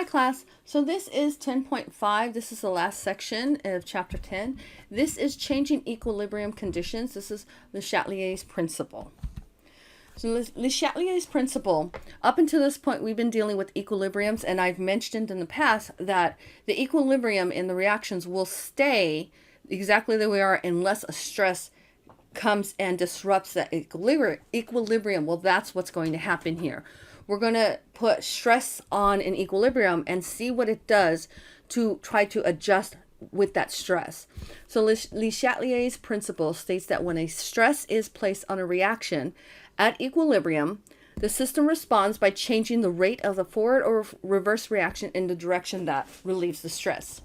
class. So this is 10.5. This is the last section of chapter 10. This is changing equilibrium conditions. This is Le Chatelier's principle. So Le Chatelier's principle, up until this point, we've been dealing with equilibriums, and I've mentioned in the past that the equilibrium in the reactions will stay exactly the way they are unless a stress comes and disrupts that equilibrium. Well, that's what's going to happen here. We're going to put stress on an equilibrium and see what it does to try to adjust with that stress. So Le Chatelier's principle states that when a stress is placed on a reaction at equilibrium, the system responds by changing the rate of the forward or reverse reaction in the direction that relieves the stress.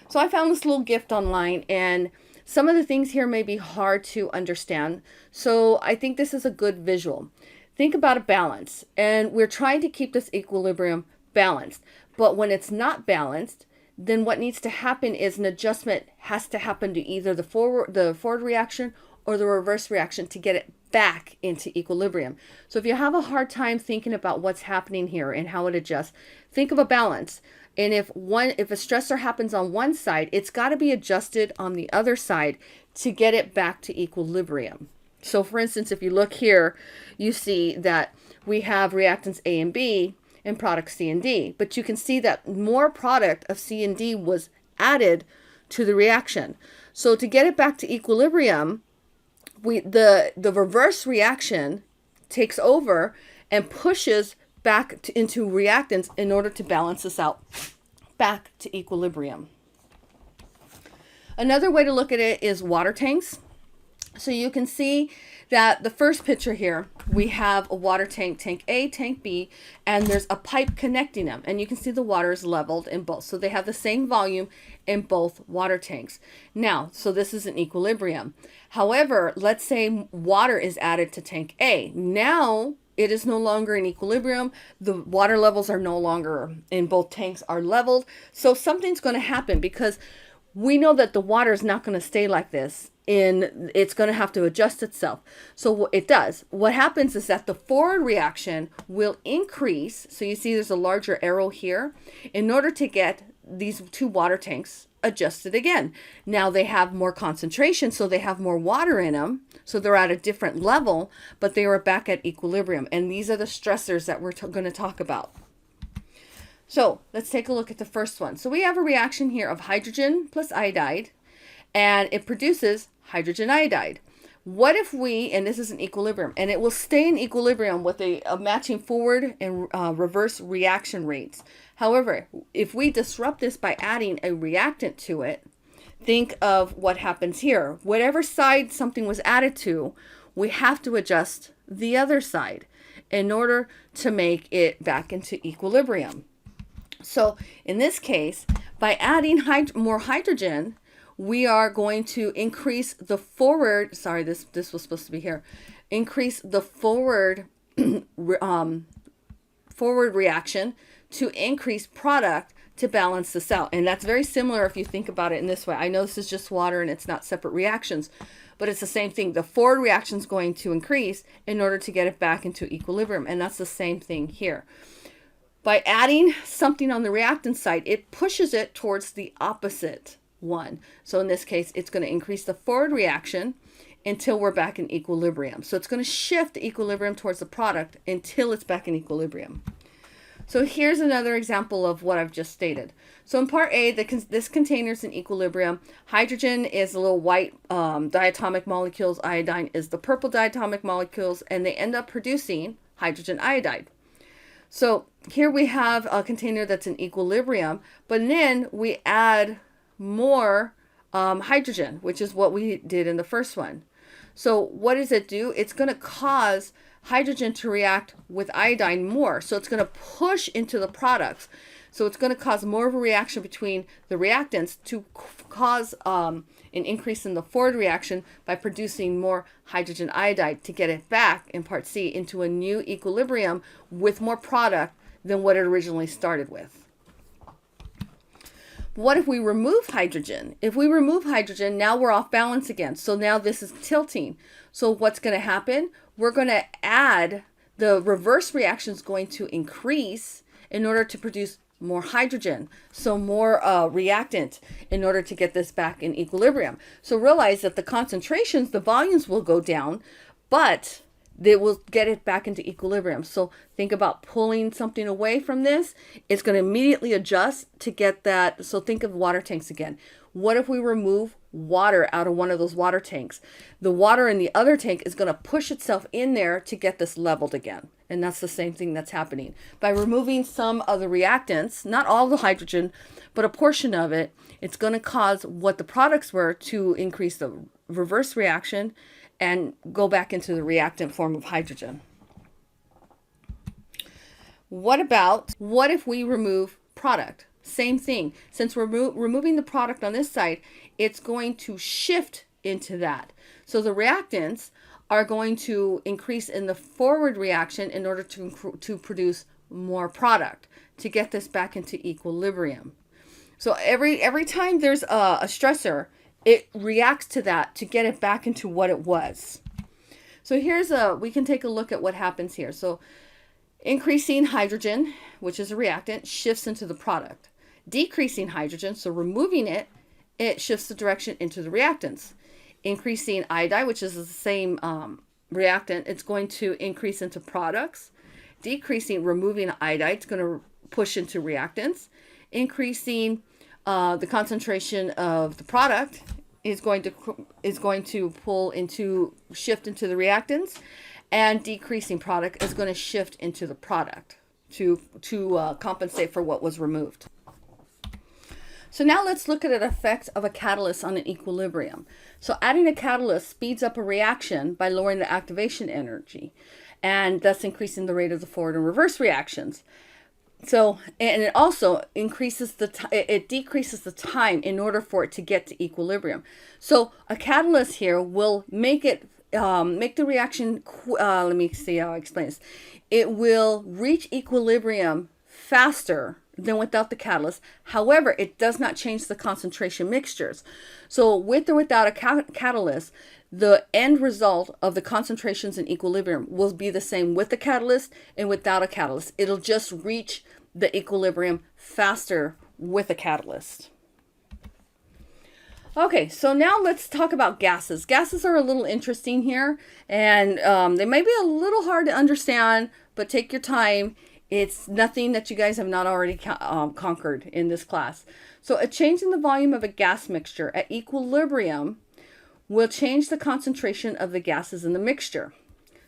So I found this little gift online, and some of the things here may be hard to understand. So I think this is a good visual. Think about a balance, and we're trying to keep this equilibrium balanced. But when it's not balanced, then what needs to happen is an adjustment has to happen to either the forward reaction or the reverse reaction to get it back into equilibrium. So if you have a hard time thinking about what's happening here and how it adjusts, think of a balance. And if a stressor happens on one side, it's got to be adjusted on the other side to get it back to equilibrium. So for instance, if you look here, you see that we have reactants A and B and products C and D, but you can see that more product of C and D was added to the reaction. So to get it back to equilibrium, the reverse reaction takes over and pushes back into reactants in order to balance this out back to equilibrium. Another way to look at it is water tanks. So you can see that the first picture here, we have a water tank, tank A, tank B, and there's a pipe connecting them. And you can see the water is leveled in both. So they have the same volume in both water tanks. Now, so this is an equilibrium. However, let's say water is added to tank A. Now, it is no longer in equilibrium. The water levels are no longer in both tanks are leveled. So something's going to happen because we know that the water is not going to stay like this. It's going to have to adjust itself. So it does. What happens is that the forward reaction will increase. So you see there's a larger arrow here in order to get these two water tanks adjusted again. Now they have more concentration, so they have more water in them. So they're at a different level, but they are back at equilibrium. And these are the stressors that we're going to talk about. So let's take a look at the first one. So we have a reaction here of hydrogen plus iodide, and it produces hydrogen iodide. What if and this is an equilibrium, and it will stay in equilibrium with a matching forward and reverse reaction rates. However, if we disrupt this by adding a reactant to it, think of what happens here. Whatever side something was added to, we have to adjust the other side in order to make it back into equilibrium. So in this case, by adding more hydrogen, we are going to increase the forward, sorry, this was supposed to be here, increase the forward reaction to increase product to balance this out. And that's very similar if you think about it in this way. I know this is just water and it's not separate reactions, but it's the same thing. The forward reaction is going to increase in order to get it back into equilibrium. And that's the same thing here. By adding something on the reactant side, it pushes it towards the opposite one. So in this case, it's going to increase the forward reaction until we're back in equilibrium. So it's going to shift the equilibrium towards the product until it's back in equilibrium. So here's another example of what I've just stated. So in part A, this container is in equilibrium. Hydrogen is the little white diatomic molecules. Iodine is the purple diatomic molecules, and they end up producing hydrogen iodide. So here we have a container that's in equilibrium, but then we add more hydrogen, which is what we did in the first one. So what does it do? It's going to cause hydrogen to react with iodine more. So it's going to push into the products. So it's going to cause more of a reaction between the reactants to cause an increase in the forward reaction by producing more hydrogen iodide to get it back in part C into a new equilibrium with more product than what it originally started with. What if we remove hydrogen? If we remove hydrogen, now we're off balance again. So now this is tilting. So what's going to happen? We're going to add, the reverse reaction is going to increase in order to produce more hydrogen, so more reactant in order to get this back in equilibrium. So realize that the concentrations, the volumes will go down, but they will get it back into equilibrium. So think about pulling something away from this. It's going to immediately adjust to get that. So think of water tanks again. What if we remove water out of one of those water tanks? The water in the other tank is going to push itself in there to get this leveled again. And that's the same thing that's happening. By removing some of the reactants, not all the hydrogen, but a portion of it, it's going to cause what the products were to increase the reverse reaction and go back into the reactant form of hydrogen. What if we remove product? Same thing. Since we're removing the product on this side, it's going to shift into that. So the reactants are going to increase in the forward reaction in order to produce more product to get this back into equilibrium. So every time there's a stressor, it reacts to that to get it back into what it was. So we can take a look at what happens here. So increasing hydrogen, which is a reactant, shifts into the product. Decreasing hydrogen, so removing it, it shifts the direction into the reactants. Increasing iodide, which is the same reactant, it's going to increase into products. Removing iodide, it's going to push into reactants. Increasing the concentration of the product is going to shift into the reactants, and decreasing product is going to shift into the product to compensate for what was removed. So now let's look at an effect of a catalyst on an equilibrium. So adding a catalyst speeds up a reaction by lowering the activation energy, and thus increasing the rate of the forward and reverse reactions. So, and it also increases it decreases the time in order for it to get to equilibrium. So a catalyst here will make the reaction, let me see how I explain this. It will reach equilibrium faster than without the catalyst. However, it does not change the concentration mixtures. So with or without a catalyst, the end result of the concentrations in equilibrium will be the same with the catalyst and without a catalyst. It'll just reach the equilibrium faster with a catalyst. Okay, so now let's talk about gases. Gases are a little interesting here, and they may be a little hard to understand, but take your time. It's nothing that you guys have not already conquered in this class. So a change in the volume of a gas mixture at equilibrium will change the concentration of the gases in the mixture.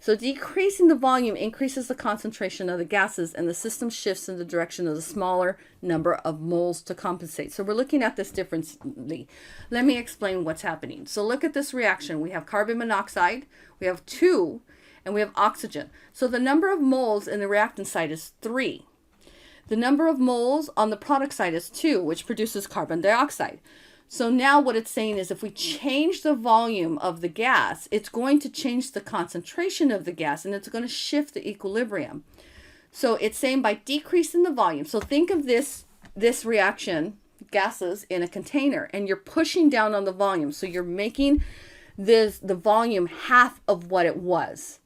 So decreasing the volume increases the concentration of the gases, and the system shifts in the direction of the smaller number of moles to compensate. So we're looking at this differently. Let me explain what's happening. So look at this reaction. We have carbon monoxide, we have 2, and we have oxygen. So the number of moles in the reactant side is 3. The number of moles on the product side is 2, which produces carbon dioxide. So now what it's saying is if we change the volume of the gas, it's going to change the concentration of the gas, and it's going to shift the equilibrium. So it's saying by decreasing the volume. So think of this reaction, gases in a container, and you're pushing down on the volume. So you're making the volume half of what it was.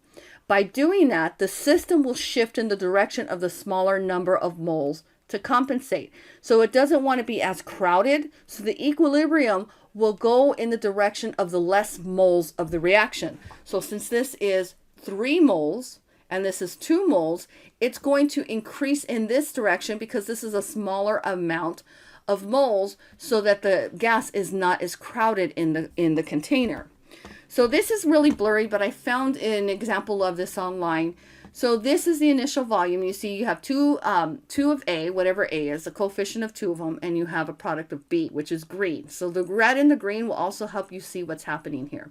By doing that, the system will shift in the direction of the smaller number of moles to compensate. So it doesn't want to be as crowded. So the equilibrium will go in the direction of the less moles of the reaction. So since this is 3 moles and this is 2 moles, it's going to increase in this direction because this is a smaller amount of moles, so that the gas is not as crowded in the container. So this is really blurry, but I found an example of this online. So this is the initial volume. You see you have two of A, whatever A is, a coefficient of 2 of them, and you have a product of B, which is green. So the red and the green will also help you see what's happening here.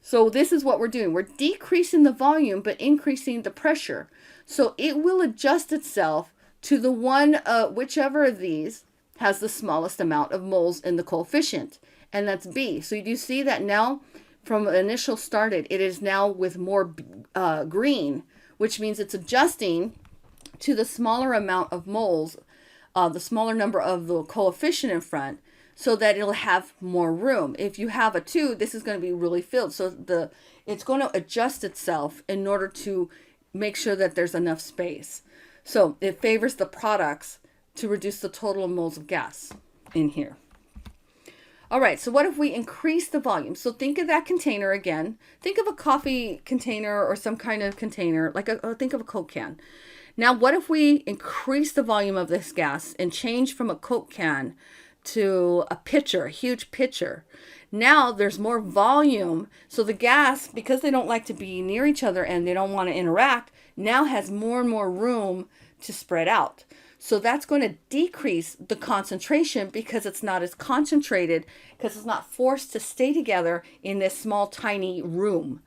So this is what we're doing. We're decreasing the volume, but increasing the pressure. So it will adjust itself to the one, whichever of these has the smallest amount of moles in the coefficient, and that's B. So you do see that now from initial started, it is now with more green, which means it's adjusting to the smaller amount of moles, the smaller number of the coefficient in front, so that it'll have more room. If you have a 2, this is going to be really filled. So it's going to adjust itself in order to make sure that there's enough space. So it favors the products to reduce the total moles of gas in here. All right, so what if we increase the volume? So think of that container again. Think of a coffee container or some kind of container, like think of a Coke can. Now, what if we increase the volume of this gas and change from a Coke can to a pitcher, a huge pitcher? Now there's more volume. So the gas, because they don't like to be near each other and they don't want to interact, now has more and more room to spread out. So that's going to decrease the concentration because it's not as concentrated, because it's not forced to stay together in this small, tiny room.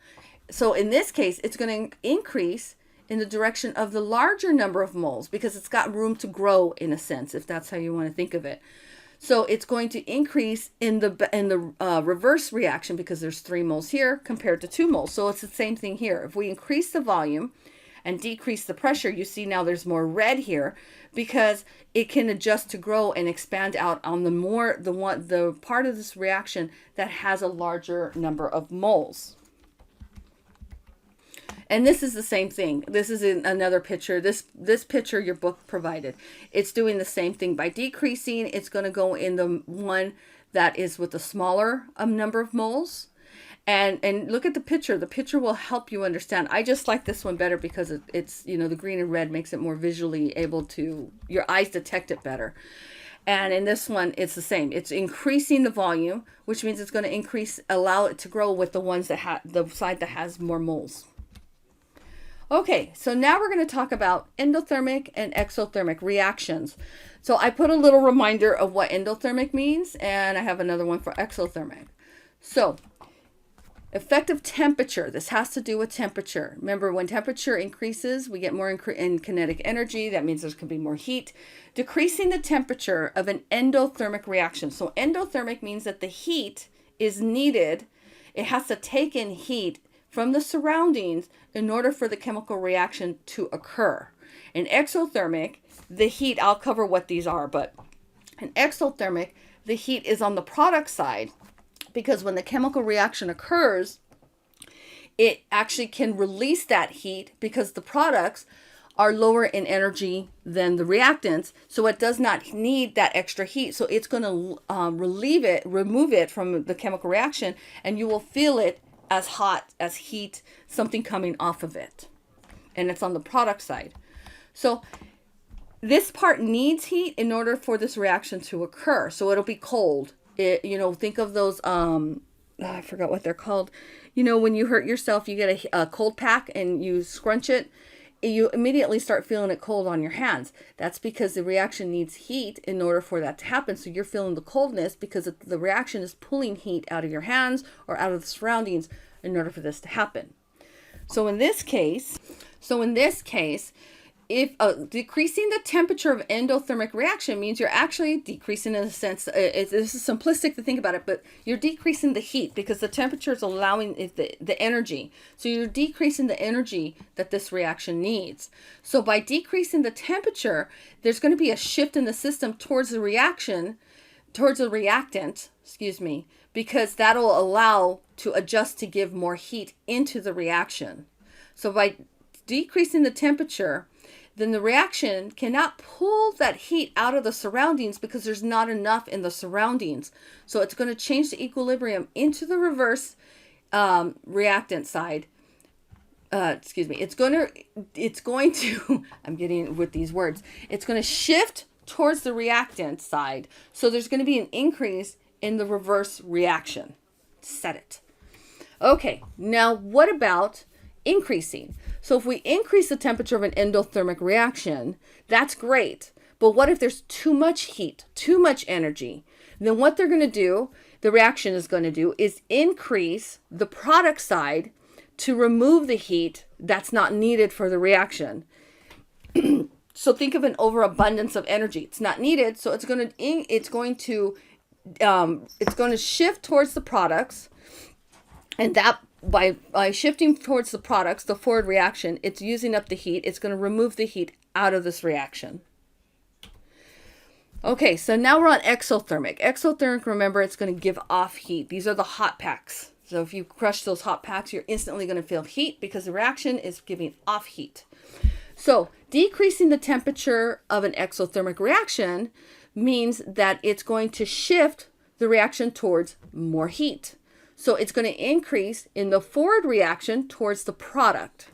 So in this case, it's going to increase in the direction of the larger number of moles because it's got room to grow, in a sense, if that's how you want to think of it. So it's going to increase in the reverse reaction because there's 3 moles here compared to 2 moles. So it's the same thing here. If we increase the volume and decrease the pressure, you see now there's more red here because it can adjust to grow and expand out on the part of this reaction that has a larger number of moles. And this is the same thing. This is in another picture. This picture your book provided. It's doing the same thing. By decreasing, it's going to go in the one that is with a smaller number of moles. And look at the picture. The picture will help you understand. I just like this one better because it's the green and red makes it more visually able to, your eyes detect it better. And in this one, it's the same. It's increasing the volume, which means it's going to allow it to grow with the ones that the side that has more moles. Okay, so now we're going to talk about endothermic and exothermic reactions. So I put a little reminder of what endothermic means, and I have another one for exothermic. So effective temperature, this has to do with temperature. Remember, when temperature increases, we get more in kinetic energy. That means there's going to be more heat. Decreasing the temperature of an endothermic reaction. So endothermic means that the heat is needed. It has to take in heat from the surroundings in order for the chemical reaction to occur. In exothermic, the heat, I'll cover what these are, but in exothermic, the heat is on the product side because when the chemical reaction occurs, it actually can release that heat because the products are lower in energy than the reactants, so it does not need that extra heat. So it's going to remove it from the chemical reaction, and you will feel it as hot as heat, something coming off of it. And it's on the product side. So this part needs heat in order for this reaction to occur. So it'll be cold. Think of those, I forgot what they're called. When you hurt yourself, you get a cold pack and you scrunch it. You immediately start feeling it cold on your hands. That's because the reaction needs heat in order for that to happen. So you're feeling the coldness because the reaction is pulling heat out of your hands or out of the surroundings in order for this to happen. So in this case, if decreasing the temperature of endothermic reaction means you're actually decreasing, in a sense, this is simplistic to think about it, but you're decreasing the heat because the temperature is allowing the energy. So you're decreasing the energy that this reaction needs. So by decreasing the temperature, there's going to be a shift in the system towards the reactant, because that'll allow to adjust to give more heat into the reaction. So by decreasing the temperature, then the reaction cannot pull that heat out of the surroundings because there's not enough in the surroundings. So it's going to change the equilibrium into the reverse reactant side. It's going to, I'm getting with these words, it's going to shift towards the reactant side. So there's going to be an increase in the reverse reaction. Set it. Okay, now what about increasing? So if we increase the temperature of an endothermic reaction, that's great. But what if there's too much heat, too much energy? Then what the reaction is going to do is increase the product side to remove the heat that's not needed for the reaction. So think of an overabundance of energy. It's not needed, so it's going to shift towards the products, and that by shifting towards the products, the forward reaction, it's using up the heat. It's going to remove the heat out of this reaction. Okay, so now we're on exothermic. Exothermic, remember, it's going to give off heat. These are the hot packs. So if you crush those hot packs, you're instantly going to feel heat because the reaction is giving off heat. So decreasing the temperature of an exothermic reaction means that it's going to shift the reaction towards more heat. So it's going to increase in the forward reaction towards the product.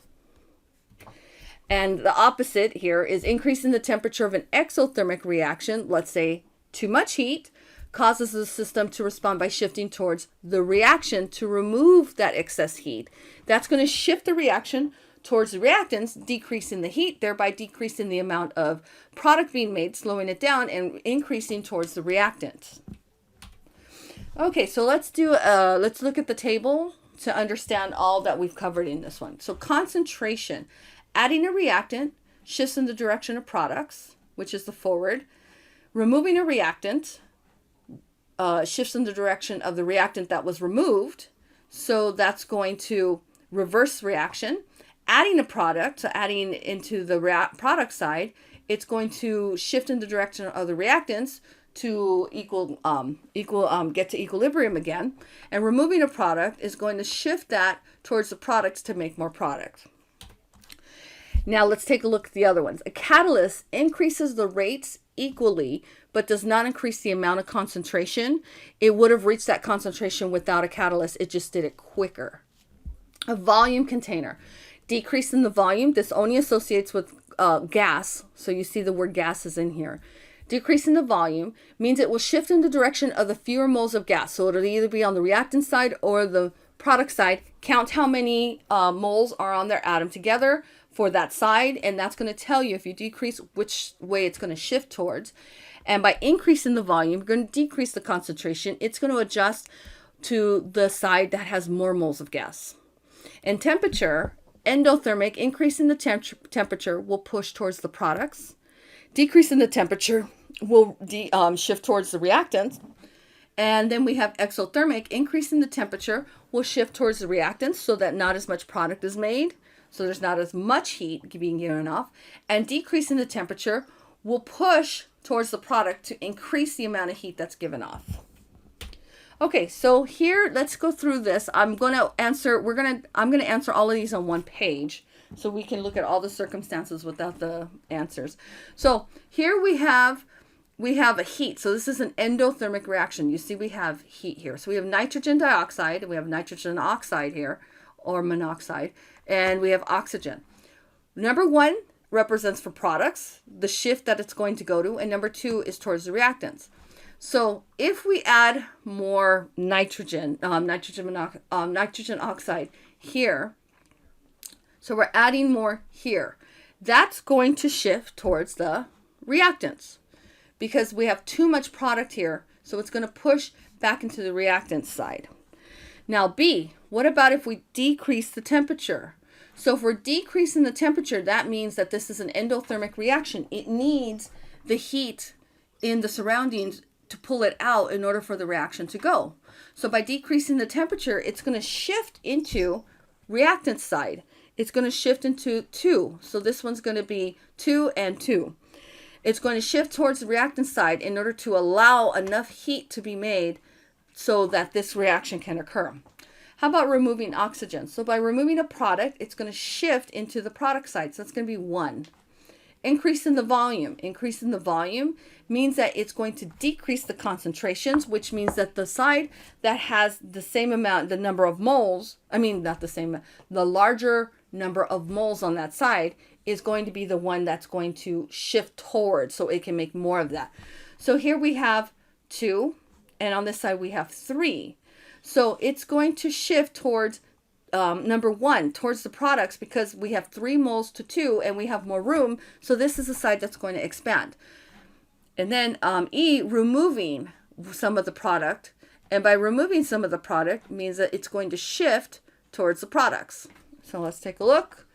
And the opposite here is increasing the temperature of an exothermic reaction, let's say too much heat, causes the system to respond by shifting towards the reaction to remove that excess heat. That's going to shift the reaction towards the reactants, decreasing the heat, thereby decreasing the amount of product being made, slowing it down, and increasing towards the reactant. Okay, so let's look at the table to understand all that we've covered in this one. So concentration. Adding a reactant shifts in the direction of products, which is the forward. Removing a reactant shifts in the direction of the reactant that was removed. So that's going to reverse reaction. Adding a product, so adding into the product side, it's going to shift in the direction of the reactants to get to equilibrium again. And removing a product is going to shift that towards the products to make more product. Now let's take a look at the other ones. A catalyst increases the rates equally, but does not increase the amount of concentration. It would have reached that concentration without a catalyst. It just did it quicker. A volume container. Decrease in the volume. This only associates with gas. So you see the word gas is in here. Decrease in the volume means it will shift in the direction of the fewer moles of gas. So it'll either be on the reactant side or the product side. Count how many moles are on their atom together for that side, and that's going to tell you if you decrease which way it's going to shift towards. And by increasing the volume, you're going to decrease the concentration. It's going to adjust to the side that has more moles of gas. And temperature, endothermic, increasing the temperature will push towards the products. Decreasing the temperature will shift towards the reactants. And then we have exothermic, increasing the temperature will shift towards the reactants so that not as much product is made. So there's not as much heat being given off. And decreasing the temperature will push towards the product to increase the amount of heat that's given off. Okay, so here, let's go through this. I'm going to answer all of these on one page so we can look at all the circumstances without the answers. So here we have a heat. So this is an endothermic reaction. You see we have heat here. So we have nitrogen dioxide, and we have nitrogen oxide here, or monoxide, and we have oxygen. Number 1 represents for products, the shift that it's going to go to, and number 2 is towards the reactants. So if we add more nitrogen oxide here, so we're adding more here, that's going to shift towards the reactants because we have too much product here, so it's going to push back into the reactant side. Now B, what about if we decrease the temperature? So if we're decreasing the temperature, that means that this is an endothermic reaction. It needs the heat in the surroundings to pull it out in order for the reaction to go. So by decreasing the temperature, it's going to shift into reactant side. It's going to shift into 2. So this one's going to be 2 and 2. It's going to shift towards the reactant side in order to allow enough heat to be made so that this reaction can occur. How about removing oxygen? So by removing a product, it's going to shift into the product side. So that's going to be 1. Increase in the volume. Increase in the volume means that it's going to decrease the concentrations, which means that the side that has the same amount, the number of moles, the larger number of moles on that side is going to be the one that's going to shift towards, so it can make more of that. So here we have 2, and on this side we have 3. So it's going to shift towards number 1, towards the products, because we have 3 moles to 2 and we have more room. So this is the side that's going to expand. And then E, removing some of the product. And by removing some of the product means that it's going to shift towards the products. So let's take a look.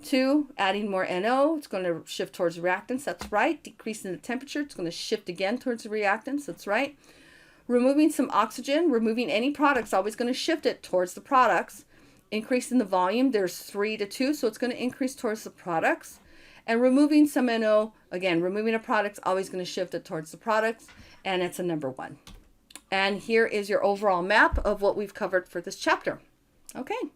2, adding more NO, it's going to shift towards reactants. That's right. Decreasing the temperature, it's going to shift again towards the reactants. That's right. Removing some oxygen, removing any products, always going to shift it towards the products. Increasing the volume, there's 3 to 2, so it's going to increase towards the products. And removing some NO, again, removing a product, always going to shift it towards the products, and it's a number 1. And here is your overall map of what we've covered for this chapter. Okay.